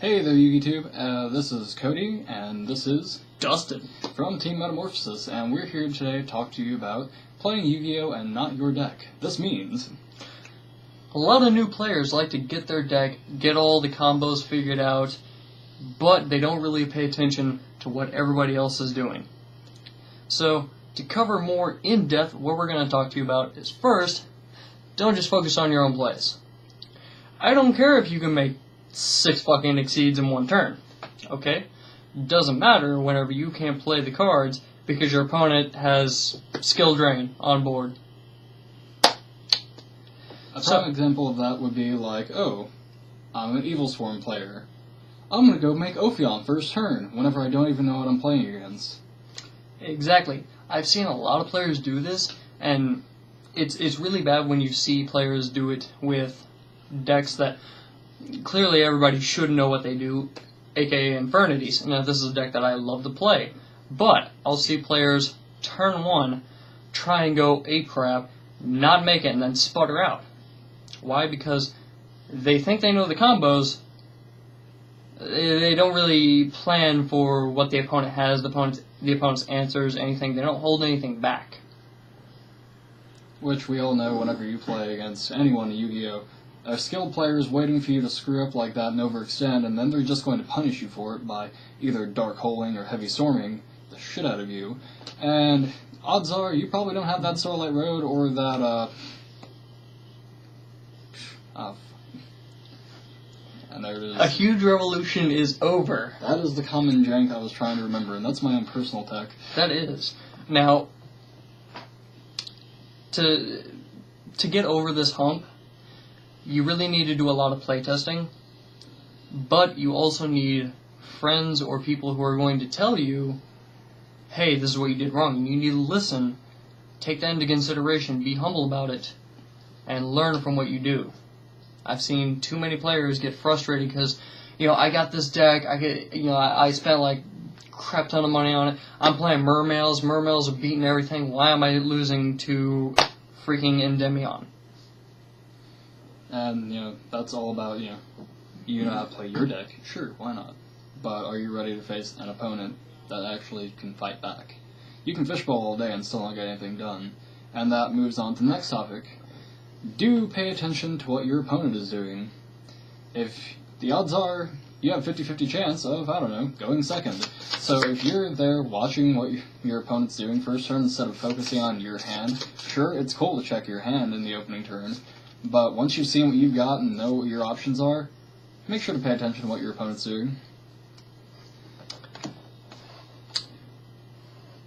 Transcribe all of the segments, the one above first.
Hey there, Yugioh. This is Cody, and this is Dustin from Team Metamorphosis, and we're here today to talk to you about playing Yu-Gi-Oh! And not your deck. This means a lot of new players like to get their deck, get all the combos figured out, but they don't really pay attention to what everybody else is doing. So, to cover more in depth, what we're going to talk to you about is first, don't just focus on your own plays. I don't care if you can make 6 fucking exceeds in one turn, okay? Doesn't matter whenever you can't play the cards because your opponent has skill drain on board. a prime example of that would be like, oh, I'm an Evil Swarm player. I'm going to go make Ophion first turn whenever I don't even know what I'm playing against. Exactly. I've seen a lot of players do this, and it's really bad when you see players do it with decks that clearly everybody should know what they do, aka Infernities. Now, this is a deck that I love to play, but I'll see players turn 1 try and go 8 crap, not make it, and then sputter out. Why? Because they think they know the combos. They don't really plan for what the opponent has, the opponent's answers, anything. They don't hold anything back. Which we all know whenever you play against anyone in Yu-Gi-Oh! A skilled player is waiting for you to screw up like that and overextend, and then they're just going to punish you for it by either dark holing or heavy storming the shit out of you. And odds are you probably don't have that Starlight Road or that, and there it is. A huge revolution is over. That is the common jank I was trying to remember, and that's my own personal tech. That is. Now, to get over this hump, you really need to do a lot of playtesting, but you also need friends or people who are going to tell you, hey, this is what you did wrong, and you need to listen, take that into consideration, be humble about it, and learn from what you do. I've seen too many players get frustrated because, I got this deck, I spent like crap ton of money on it, I'm playing Mermails are beating everything, why am I losing to freaking Endymion? And, that's all about, you know how to play your deck. Sure, why not? But are you ready to face an opponent that actually can fight back? You can fishbowl all day and still not get anything done. And that moves on to the next topic. Do pay attention to what your opponent is doing. If the odds are you have 50-50 chance of, going second. So if you're there watching what your opponent's doing first turn instead of focusing on your hand, sure, it's cool to check your hand in the opening turn, but once you've seen what you've got and know what your options are, make sure to pay attention to what your opponent's doing.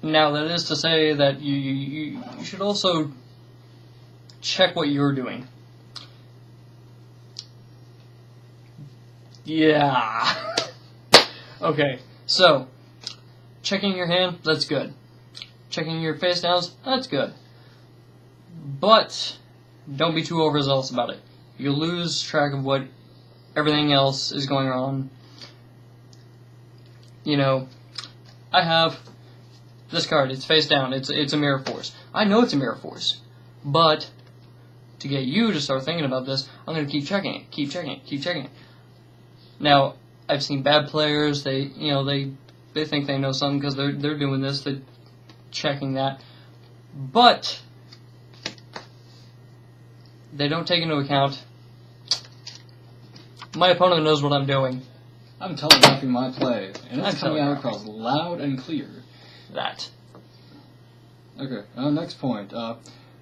Now, that is to say that you should also check what you're doing. Yeah. Okay, so, checking your hand, that's good. Checking your face downs, that's good. But don't be too overzealous about it. You lose track of what everything else is going on. I have this card, it's face down, it's a Mirror Force. I know it's a Mirror Force, but to get you to start thinking about this, I'm going to keep checking it, keep checking it, keep checking it. Now, I've seen bad players, they think they know something because they're doing this, they're checking that, but they don't take into account my opponent knows what I'm doing. I'm telegraphing my play, and it's coming out across loud and clear. That. Okay, next point.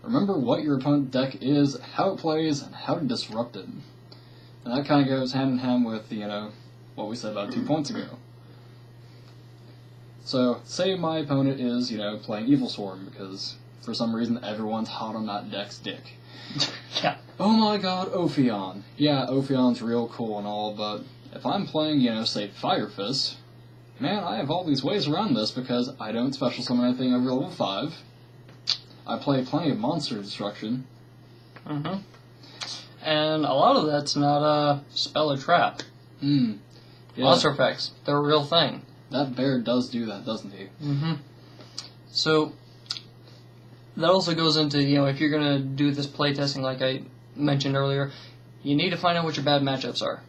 Remember what your opponent's deck is, how it plays, and how to disrupt it. And that kind of goes hand in hand with, what we said about 2 points ago. So, say my opponent is, playing Evil Swarm, because for some reason everyone's hot on that deck's dick. Yeah. Oh my god, Ophion. Yeah, Ophion's real cool and all, but if I'm playing, say, Fire Fist, man, I have all these ways around this because I don't special summon anything over level 5. I play plenty of monster destruction. Mm-hmm. And a lot of that's not a spell or trap. Yeah. Monster effects, they're a real thing. That bear does do that, doesn't he? Mm-hmm. So, that also goes into, if you're going to do this playtesting like I mentioned earlier, you need to find out what your bad matchups are.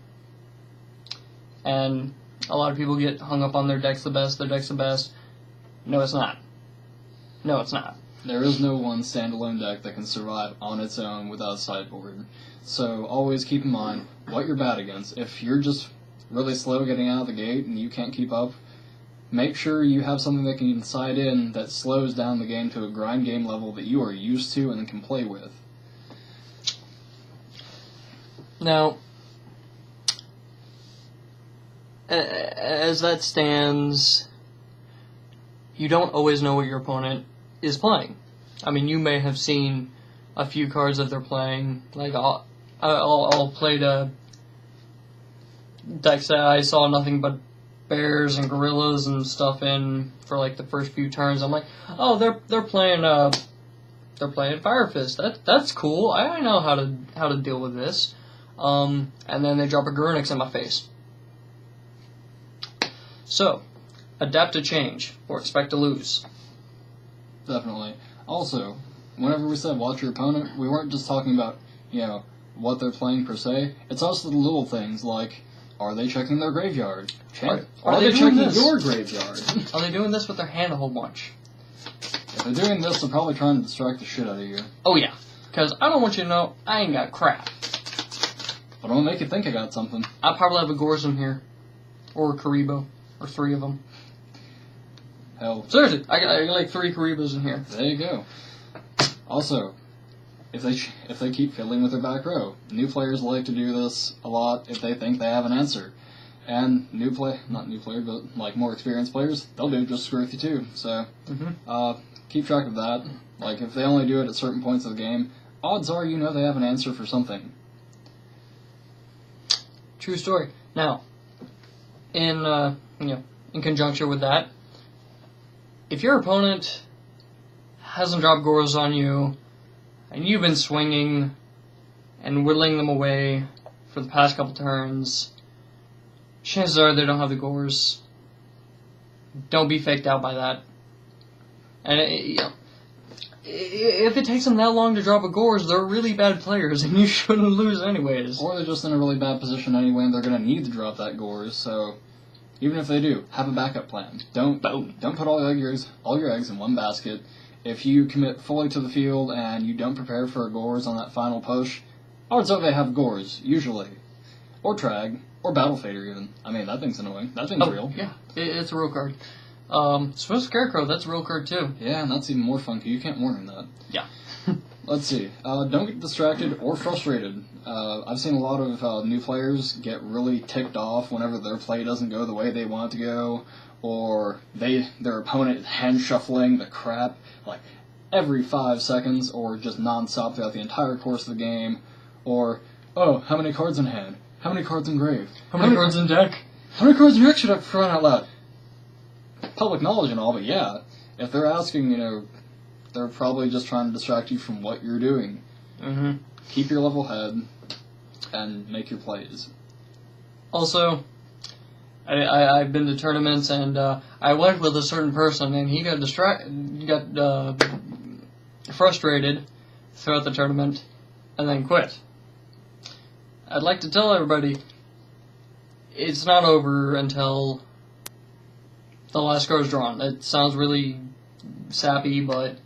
And a lot of people get hung up on their deck's the best, their deck's the best. No, it's not. No, it's not. There is no one standalone deck that can survive on its own without a sideboard. So always keep in mind what you're bad against. If you're just really slow getting out of the gate and you can't keep up, make sure you have something that can side in that slows down the game to a grind game level that you are used to and can play with. Now, as that stands, you don't always know what your opponent is playing. I mean, you may have seen a few cards that they're playing. Like, I'll play the decks that I saw nothing but bears and gorillas and stuff in for like the first few turns. I'm like, oh, they're playing Fire Fist. That's cool. I know how to deal with this. And then they drop a Gurnix in my face. So, adapt to change or expect to lose. Definitely. Also, whenever we said watch your opponent, we weren't just talking about, what they're playing per se. It's also the little things like, are they checking their graveyard? Are they checking your graveyard? Are they doing this with their hand a whole bunch? If they're doing this, they're probably trying to distract the shit out of you. Oh yeah, because I don't want you to know I ain't got crap. But I'm gonna make you think I got something. I probably have a Gorzum here, or a Karibo, or 3 of them. Hell. Seriously, I got like 3 Karibos in here. There you go. Also, if they keep fiddling with their back row, new players like to do this a lot if they think they have an answer. And not new player, but like more experienced players, they'll do just screw with you too. So, keep track of that. Like if they only do it at certain points of the game, odds are they have an answer for something. True story. Now, in conjunction with that, if your opponent hasn't dropped Gores on you, and you've been swinging and whittling them away for the past couple turns, chances are they don't have the Gores. Don't be faked out by that. And if it takes them that long to drop a Gores, they're really bad players, and you shouldn't lose anyways. Or they're just in a really bad position anyway, and they're going to need to drop that Gores. So even if they do, have a backup plan. Don't put all your eggs in one basket. If you commit fully to the field and you don't prepare for a Gores on that final push, odds are they have Gores, usually. Or Trag, or Battle Fader even. I mean, that thing's annoying. That thing's real. Yeah, it's a real card. Swift Scarecrow, that's a real card too. Yeah, and that's even more fun because you can't warn him that. Yeah. Let's see. Don't get distracted or frustrated. I've seen a lot of new players get really ticked off whenever their play doesn't go the way they want it to go, or their opponent is hand shuffling the crap like every 5 seconds, or just non-stop throughout the entire course of the game, or, oh, how many cards in hand? How many cards in grave? How many cards in deck? How many cards in deck should I run out loud? Public knowledge and all, but yeah, if they're asking, they're probably just trying to distract you from what you're doing. Mm-hmm. Keep your level head and make your plays. Also, I've been to tournaments and I went with a certain person and he got frustrated throughout the tournament and then quit. I'd like to tell everybody it's not over until the last card is drawn. It sounds really sappy, but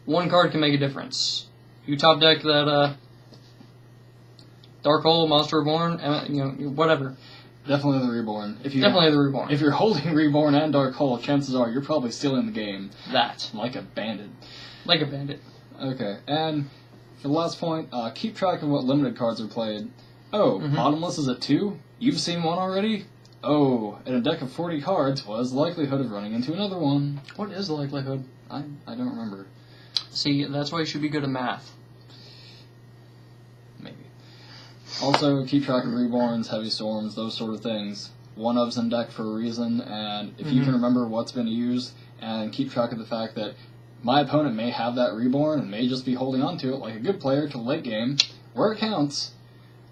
one card can make a difference. You top deck that Dark Hole, Monster Reborn, whatever. Definitely the Reborn. Definitely the Reborn. If you're holding Reborn and Dark Hole, chances are you're probably still in the game. That. Like a bandit. Like a bandit. Okay, and for the last point, keep track of what limited cards are played. Oh, Bottomless is at 2? You've seen one already? Oh, in a deck of 40 cards, what is the likelihood of running into another one? What is the likelihood? I don't remember. See, that's why you should be good at math. Maybe. Also, keep track of Reborns, Heavy Storms, those sort of things. One-ofs in deck for a reason, and if you can remember what's been used, and keep track of the fact that my opponent may have that Reborn and may just be holding on to it like a good player till late game, where it counts,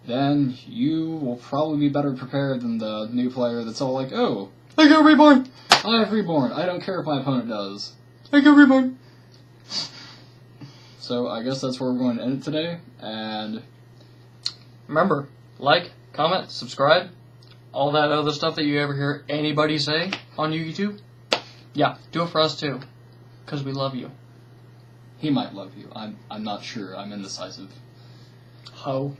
then you will probably be better prepared than the new player that's all like, oh, I got Reborn! I have Reborn. I don't care if my opponent does. I got Reborn! So I guess that's where we're going to end it today, and remember, like, comment, subscribe, all that other stuff that you ever hear anybody say on YouTube, yeah, do it for us too, because we love you. He might love you. I'm not sure. I'm indecisive. Ho.